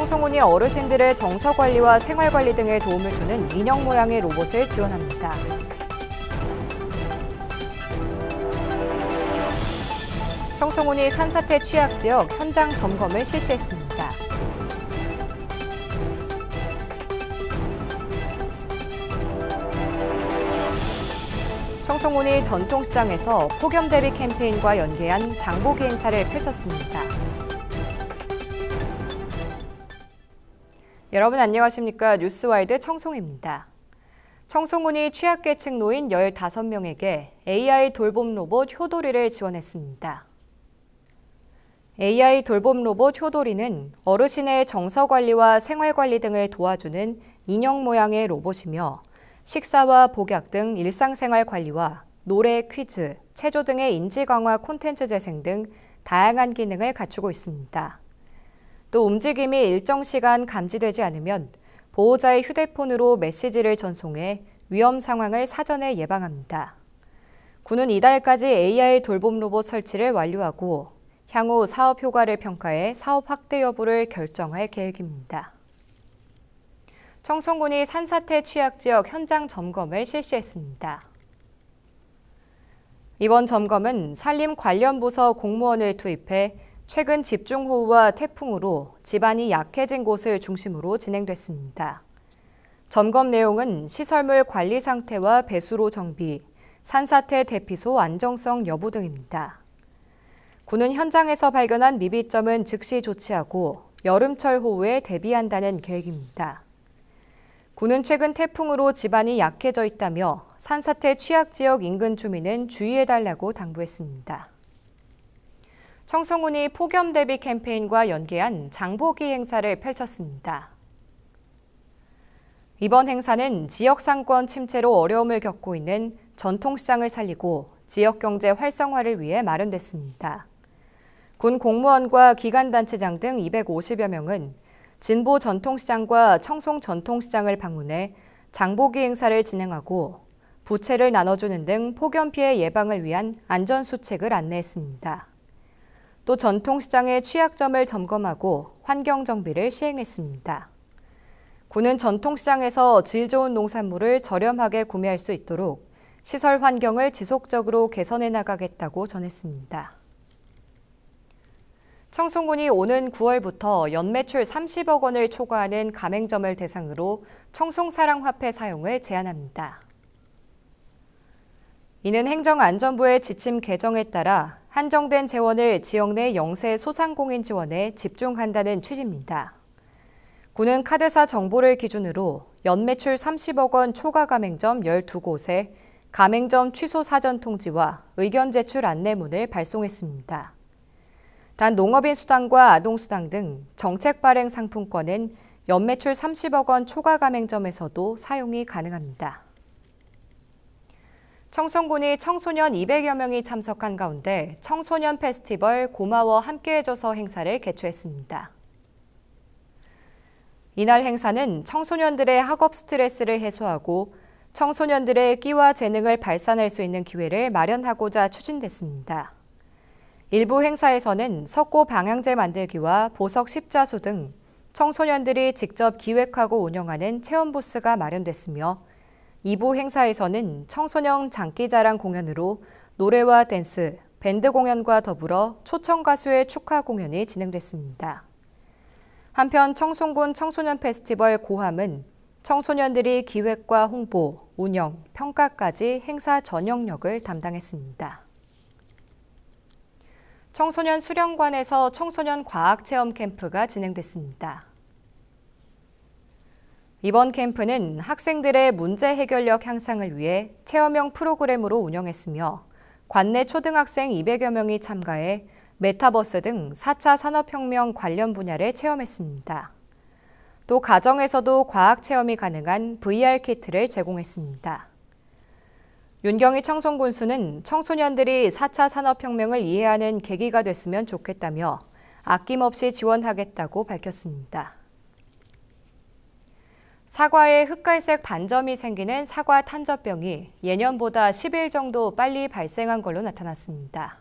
청송군이 어르신들의 정서관리와 생활관리 등에 도움을 주는 인형 모양의 로봇을 지원합니다. 청송군이 산사태 취약 지역 현장 점검을 실시했습니다. 청송군이 전통시장에서 폭염 대비 캠페인과 연계한 장보기 행사를 펼쳤습니다. 여러분 안녕하십니까? 뉴스와이드 청송입니다. 청송군이 취약계층 노인 15명에게 AI 돌봄 로봇 효도리를 지원했습니다. AI 돌봄 로봇 효도리는 어르신의 정서관리와 생활관리 등을 도와주는 인형 모양의 로봇이며 식사와 복약 등 일상생활 관리와 노래, 퀴즈, 체조 등의 인지 강화 콘텐츠 재생 등 다양한 기능을 갖추고 있습니다. 또 움직임이 일정 시간 감지되지 않으면 보호자의 휴대폰으로 메시지를 전송해 위험 상황을 사전에 예방합니다. 군은 이달까지 AI 돌봄 로봇 설치를 완료하고 향후 사업 효과를 평가해 사업 확대 여부를 결정할 계획입니다. 청송군이 산사태 취약 지역 현장 점검을 실시했습니다. 이번 점검은 산림 관련 부서 공무원을 투입해 최근 집중호우와 태풍으로 지반이 약해진 곳을 중심으로 진행됐습니다. 점검 내용은 시설물 관리 상태와 배수로 정비, 산사태 대피소 안정성 여부 등입니다. 군은 현장에서 발견한 미비점은 즉시 조치하고 여름철 호우에 대비한다는 계획입니다. 군은 최근 태풍으로 지반이 약해져 있다며 산사태 취약 지역 인근 주민은 주의해달라고 당부했습니다. 청송군이 폭염 대비 캠페인과 연계한 장보기 행사를 펼쳤습니다. 이번 행사는 지역 상권 침체로 어려움을 겪고 있는 전통시장을 살리고 지역 경제 활성화를 위해 마련됐습니다. 군 공무원과 기관단체장 등 250여 명은 진보 전통시장과 청송 전통시장을 방문해 장보기 행사를 진행하고 부채를 나눠주는 등 폭염 피해 예방을 위한 안전수칙을 안내했습니다. 또 전통시장의 취약점을 점검하고 환경정비를 시행했습니다. 군은 전통시장에서 질 좋은 농산물을 저렴하게 구매할 수 있도록 시설 환경을 지속적으로 개선해 나가겠다고 전했습니다. 청송군이 오는 9월부터 연매출 30억 원을 초과하는 가맹점을 대상으로 청송사랑화폐 사용을 제한합니다. 이는 행정안전부의 지침 개정에 따라 한정된 재원을 지역 내 영세 소상공인 지원에 집중한다는 취지입니다. 군은 카드사 정보를 기준으로 연매출 30억 원 초과 가맹점 12곳에 가맹점 취소 사전 통지와 의견 제출 안내문을 발송했습니다. 단 농업인 수당과 아동수당 등 정책 발행 상품권은 연매출 30억 원 초과 가맹점에서도 사용이 가능합니다. 청송군이 청소년 200여 명이 참석한 가운데 청소년 페스티벌 고마워 함께해줘서 행사를 개최했습니다. 이날 행사는 청소년들의 학업 스트레스를 해소하고 청소년들의 끼와 재능을 발산할 수 있는 기회를 마련하고자 추진됐습니다. 일부 행사에서는 석고 방향제 만들기와 보석 십자수 등 청소년들이 직접 기획하고 운영하는 체험 부스가 마련됐으며 2부 행사에서는 청소년 장기자랑 공연으로 노래와 댄스, 밴드 공연과 더불어 초청 가수의 축하 공연이 진행됐습니다. 한편 청송군 청소년 페스티벌 고함은 청소년들이 기획과 홍보, 운영, 평가까지 행사 전 영역을 담당했습니다. 청소년 수련관에서 청소년 과학체험 캠프가 진행됐습니다. 이번 캠프는 학생들의 문제 해결력 향상을 위해 체험형 프로그램으로 운영했으며 관내 초등학생 200여 명이 참가해 메타버스 등 4차 산업혁명 관련 분야를 체험했습니다. 또 가정에서도 과학체험이 가능한 VR 키트를 제공했습니다. 윤경희 청송군수는 청소년들이 4차 산업혁명을 이해하는 계기가 됐으면 좋겠다며 아낌없이 지원하겠다고 밝혔습니다. 사과에 흑갈색 반점이 생기는 사과 탄저병이 예년보다 10일 정도 빨리 발생한 걸로 나타났습니다.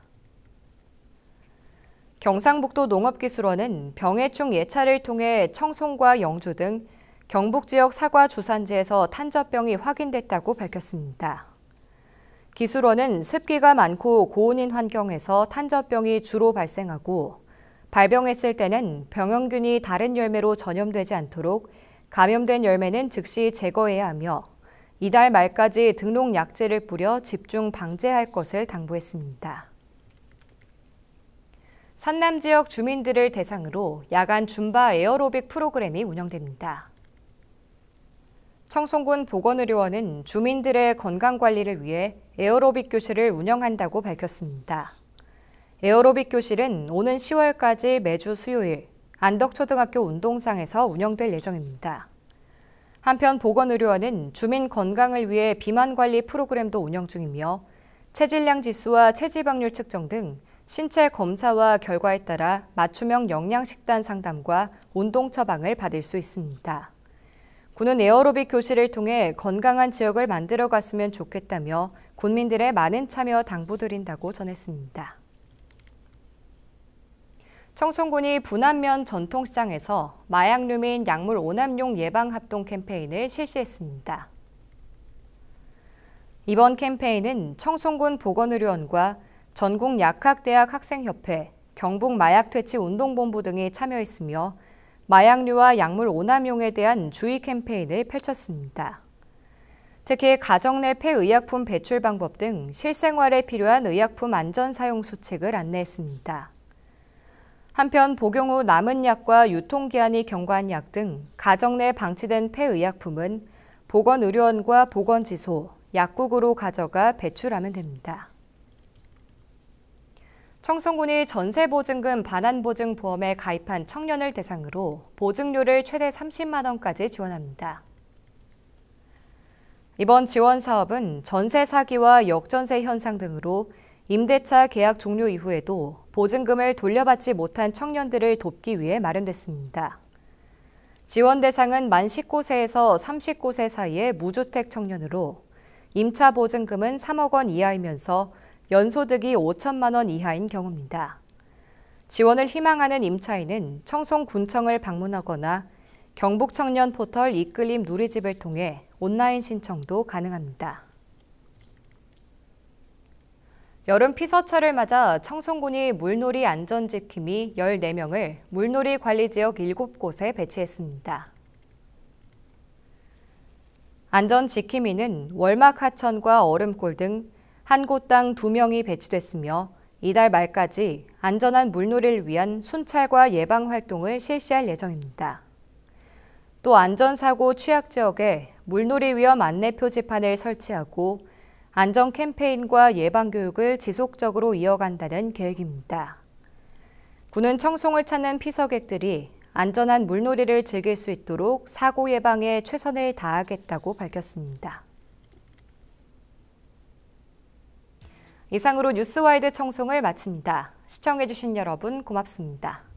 경상북도 농업기술원은 병해충 예찰을 통해 청송과 영주 등 경북 지역 사과 주산지에서 탄저병이 확인됐다고 밝혔습니다. 기술원은 습기가 많고 고온인 환경에서 탄저병이 주로 발생하고 발병했을 때는 병원균이 다른 열매로 전염되지 않도록 감염된 열매는 즉시 제거해야 하며 이달 말까지 등록 약제를 뿌려 집중 방제할 것을 당부했습니다. 산남 지역 주민들을 대상으로 야간 줌바 에어로빅 프로그램이 운영됩니다. 청송군 보건의료원은 주민들의 건강관리를 위해 에어로빅 교실을 운영한다고 밝혔습니다. 에어로빅 교실은 오는 10월까지 매주 수요일 안덕초등학교 운동장에서 운영될 예정입니다. 한편 보건의료원은 주민 건강을 위해 비만관리 프로그램도 운영 중이며 체질량 지수와 체지방률 측정 등 신체 검사와 결과에 따라 맞춤형 영양식단 상담과 운동 처방을 받을 수 있습니다. 군은 에어로빅 교실을 통해 건강한 지역을 만들어갔으면 좋겠다며 군민들의 많은 참여 당부드린다고 전했습니다. 청송군이 분안면 전통시장에서 마약류 및 약물 오남용 예방 합동 캠페인을 실시했습니다. 이번 캠페인은 청송군 보건의료원과 전국약학대학 학생협회, 경북마약퇴치운동본부 등이 참여했으며 마약류와 약물 오남용에 대한 주의 캠페인을 펼쳤습니다. 특히 가정 내 폐의약품 배출 방법 등 실생활에 필요한 의약품 안전 사용 수칙을 안내했습니다. 한편 복용 후 남은 약과 유통기한이 경과한 약 등 가정 내 방치된 폐의약품은 보건의료원과 보건지소, 약국으로 가져가 배출하면 됩니다. 청송군이 전세보증금 반환보증보험에 가입한 청년을 대상으로 보증료를 최대 30만 원까지 지원합니다. 이번 지원 사업은 전세 사기와 역전세 현상 등으로 임대차 계약 종료 이후에도 보증금을 돌려받지 못한 청년들을 돕기 위해 마련됐습니다. 지원 대상은 만 19세에서 39세 사이의 무주택 청년으로 임차 보증금은 3억 원 이하이면서 연소득이 5천만 원 이하인 경우입니다. 지원을 희망하는 임차인은 청송군청을 방문하거나 경북청년 포털 이끌림 누리집을 통해 온라인 신청도 가능합니다. 여름 피서철을 맞아 청송군이 물놀이 안전지킴이 14명을 물놀이 관리지역 7곳에 배치했습니다. 안전지킴이는 월막 하천과 얼음골 등 한 곳당 2명이 배치됐으며 이달 말까지 안전한 물놀이를 위한 순찰과 예방 활동을 실시할 예정입니다. 또 안전사고 취약지역에 물놀이 위험 안내 표지판을 설치하고 안전 캠페인과 예방 교육을 지속적으로 이어간다는 계획입니다. 군은 청송을 찾는 피서객들이 안전한 물놀이를 즐길 수 있도록 사고 예방에 최선을 다하겠다고 밝혔습니다. 이상으로 뉴스와이드 청송을 마칩니다. 시청해주신 여러분 고맙습니다.